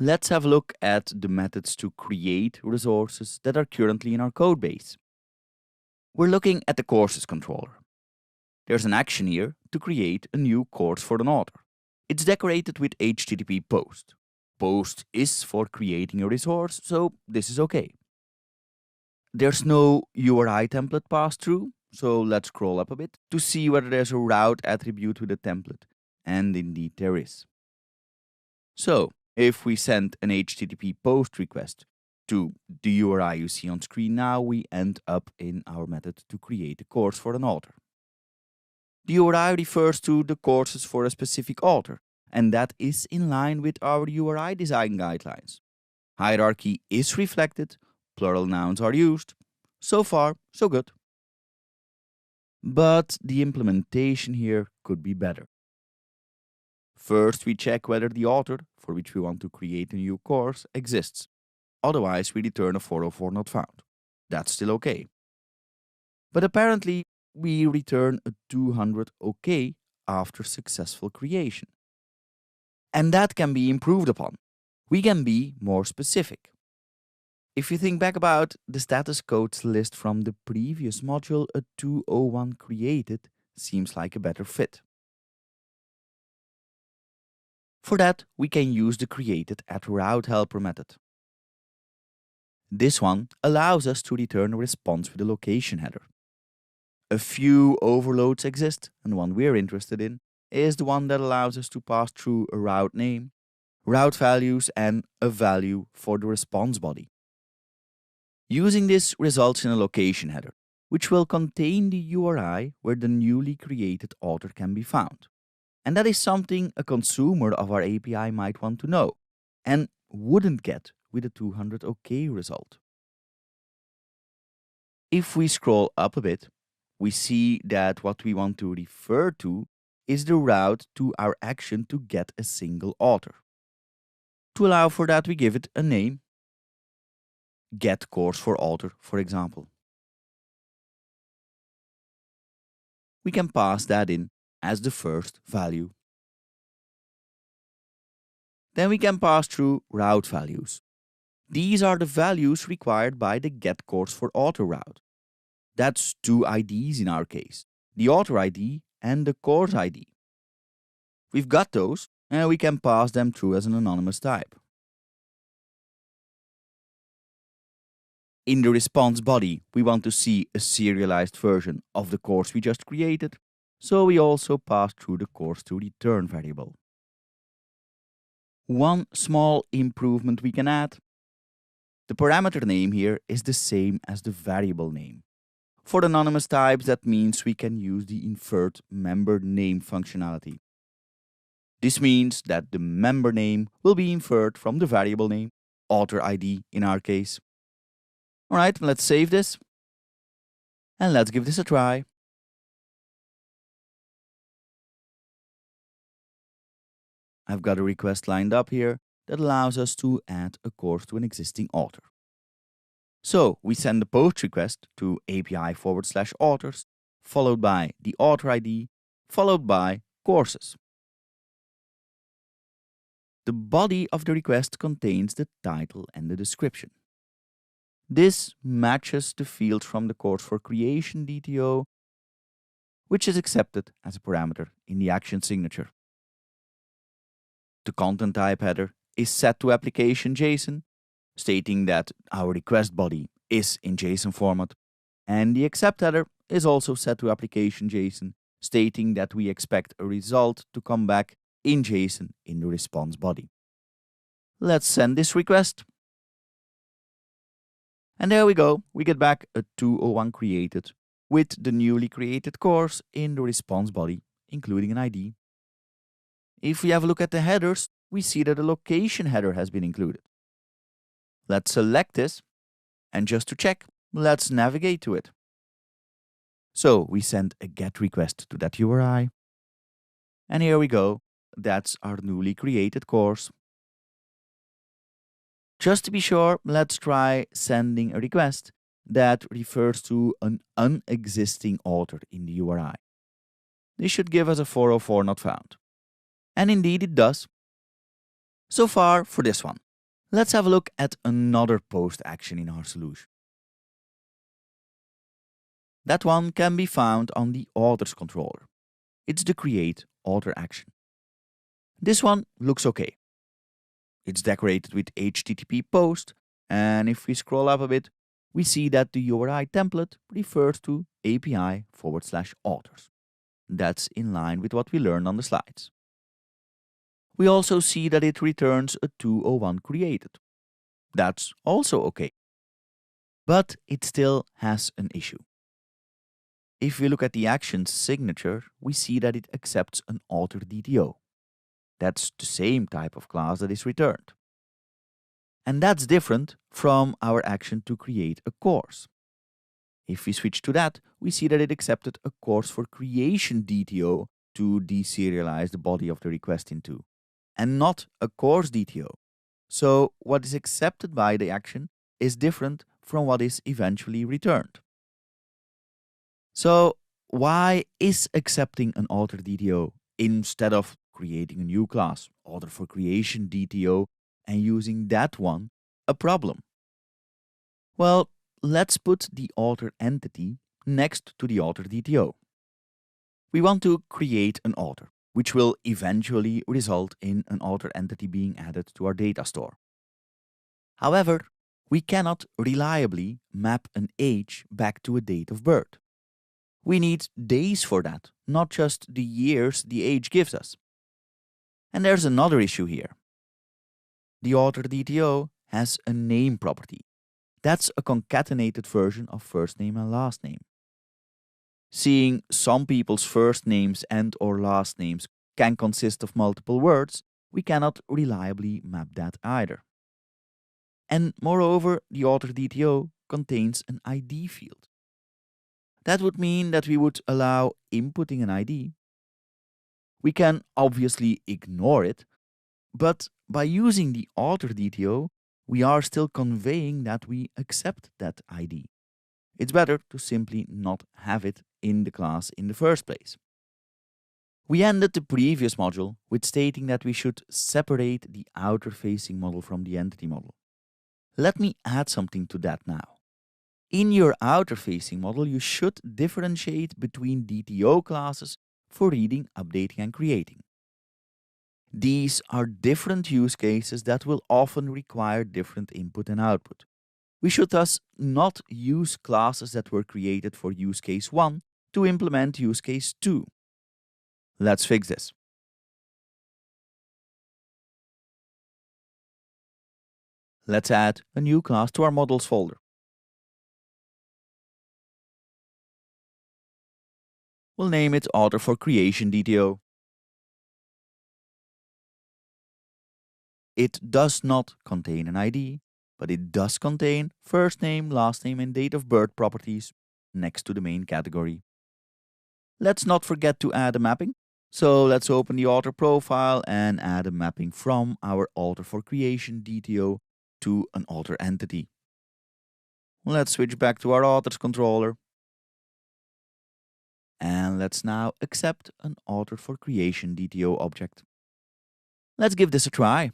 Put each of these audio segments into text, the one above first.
Let's have a look at the methods to create resources that are currently in our codebase. We're looking at the courses controller. There's an action here to create a new course for an author. It's decorated with HTTP post. Post is for creating a resource, so this is okay. There's no URI template passed through, so let's scroll up a bit to see whether there's a route attribute with a template. And indeed there is. So, if we send an HTTP post request to the URI you see on screen now, we end up in our method to create a course for an author. The URI refers to the courses for a specific author, and that is in line with our URI design guidelines. Hierarchy is reflected, plural nouns are used. So far, so good. But the implementation here could be better. First, we check whether the author, for which we want to create a new course, exists. Otherwise, we return a 404 not found. That's still okay. But apparently, we return a 200 OK after successful creation. And that can be improved upon. We can be more specific. If you think back about the status codes list from the previous module, a 201 created seems like a better fit. For that, we can use the created@route_helper method. This one allows us to return a response with a location header. A few overloads exist, and one we're interested in is the one that allows us to pass through a route name, route values, and a value for the response body. Using this results in a location header, which will contain the URI where the newly created author can be found. And that is something a consumer of our API might want to know, and wouldn't get with a 200 OK result. If we scroll up a bit, we see that what we want to refer to is the route to our action to get a single author. To allow for that, we give it a name. Get course for author, for example. We can pass that in as the first value. Then we can pass through route values. These are the values required by the get course for author route. That's two IDs in our case, the author ID and the course ID. We've got those, and we can pass them through as an anonymous type. In the response body, we want to see a serialized version of the course we just created, so we also pass through the course to return variable. One small improvement we can add. The parameter name here is the same as the variable name. For anonymous types, that means we can use the invert member name functionality. This means that the member name will be inferred from the variable name, author ID in our case. Alright, let's save this. And let's give this a try. I've got a request lined up here that allows us to add a course to an existing author. So we send the post request to API/authors, followed by the author ID, followed by courses. The body of the request contains the title and the description. This matches the field from the course for creation DTO, which is accepted as a parameter in the action signature. The content type header is set to application JSON, stating that our request body is in JSON format, and the accept header is also set to application JSON, stating that we expect a result to come back in JSON in the response body. Let's send this request. And there we go, we get back a 201 created with the newly created course in the response body, including an ID. If we have a look at the headers, we see that a location header has been included. Let's select this, and just to check, let's navigate to it. So we send a GET request to that URI. And here we go, that's our newly created course. Just to be sure, let's try sending a request that refers to an unexisting author in the URI. This should give us a 404 not found. And indeed it does. So far for this one. Let's have a look at another post action in our solution. That one can be found on the authors controller. It's the create author action. This one looks okay. It's decorated with HTTP post, and if we scroll up a bit, we see that the URI template refers to API/authors. That's in line with what we learned on the slides. We also see that it returns a 201 created. That's also okay. But it still has an issue. If we look at the action's signature, we see that it accepts an author DTO. That's the same type of class that is returned. And that's different from our action to create a course. If we switch to that, we see that it accepted a course for creation DTO to deserialize the body of the request into, and not a course DTO. So what is accepted by the action is different from what is eventually returned. So why is accepting an author DTO instead of creating a new class, author for creation DTO, and using that one a problem? Well, let's put the author entity next to the author DTO. We want to create an author, which will eventually result in an author entity being added to our data store. However, we cannot reliably map an age back to a date of birth. We need days for that, not just the years the age gives us. And there's another issue here. The author DTO has a name property. That's a concatenated version of first name and last name. Seeing some people's first names and or last names can consist of multiple words, we cannot reliably map that either. And moreover, the author DTO contains an ID field. That would mean that we would allow inputting an ID. We can obviously ignore it, but by using the author DTO, we are still conveying that we accept that ID. It's better to simply not have it in the class in the first place. We ended the previous module with stating that we should separate the outer-facing model from the entity model. Let me add something to that now. In your outer-facing model, you should differentiate between DTO classes for reading, updating, and creating. These are different use cases that will often require different input and output. We should thus not use classes that were created for use case 1 to implement use case 2. Let's fix this. Let's add a new class to our models folder. We'll name it author for creation DTO. It does not contain an ID, but it does contain first name, last name, and date of birth properties next to the main category. Let's not forget to add a mapping. So let's open the author profile and add a mapping from our author for creation DTO to an author entity. Let's switch back to our authors controller. And let's now accept an author for creation DTO object. Let's give this a try.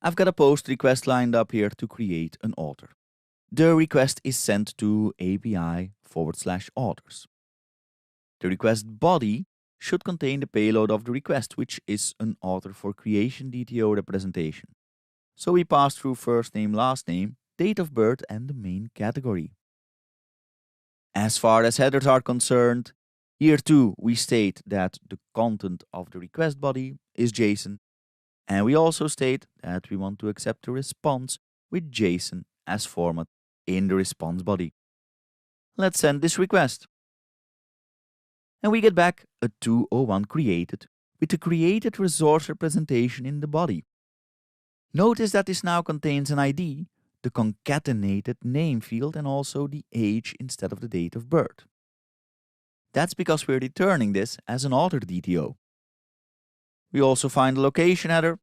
I've got a post request lined up here to create an author. The request is sent to API/authors. The request body should contain the payload of the request, which is an author for creation DTO representation. So we pass through first name, last name, date of birth, and the main category. As far as headers are concerned, here too we state that the content of the request body is JSON, and we also state that we want to accept the response with JSON as format in the response body. Let's send this request. And we get back a 201 created with the created resource representation in the body. Notice that this now contains an ID, the concatenated name field, and also the age instead of the date of birth. That's because we're returning this as an author DTO. We also find the location header.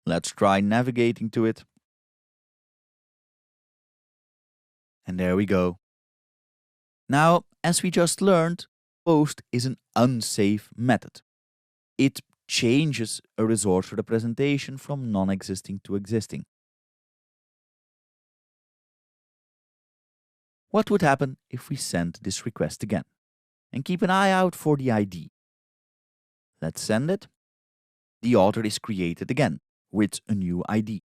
Let's try navigating to it. And there we go. Now, as we just learned, post is an unsafe method. It changes a resource representation from non-existing to existing. What would happen if we send this request again? And keep an eye out for the ID. Let's send it. The author is created again with a new ID.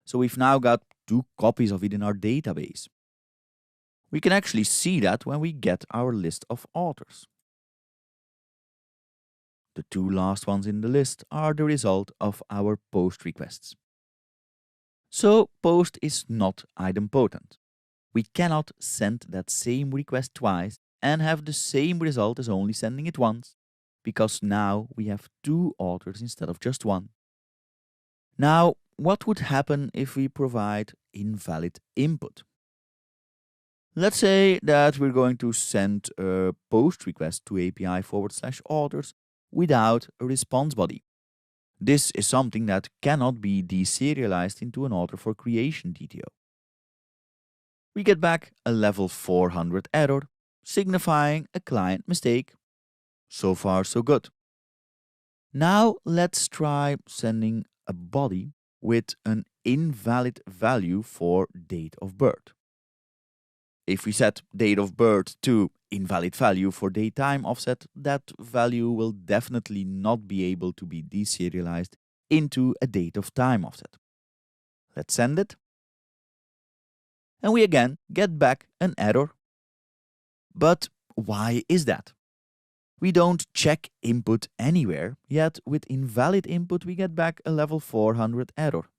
So we've now got 2 copies of it in our database. We can actually see that when we get our list of authors. The 2 last ones in the list are the result of our post requests. So post is not idempotent. We cannot send that same request twice and have the same result as only sending it once, because now we have 2 authors instead of just 1. Now, what would happen if we provide invalid input? Let's say that we're going to send a post request to API/authors without a response body. This is something that cannot be deserialized into an author for creation DTO. We get back a level 400 error, signifying a client mistake. So far, so good. Now let's try sending a body with an invalid value for date of birth. If we set date of birth to invalid value for datetime offset, that value will definitely not be able to be deserialized into a date of time offset. Let's send it. And we again get back an error. But why is that? We don't check input anywhere, yet with invalid input we get back a level 400 error.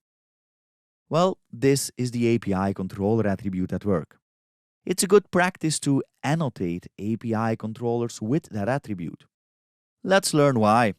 Well, this is the API controller attribute at work. It's a good practice to annotate API controllers with that attribute. Let's learn why.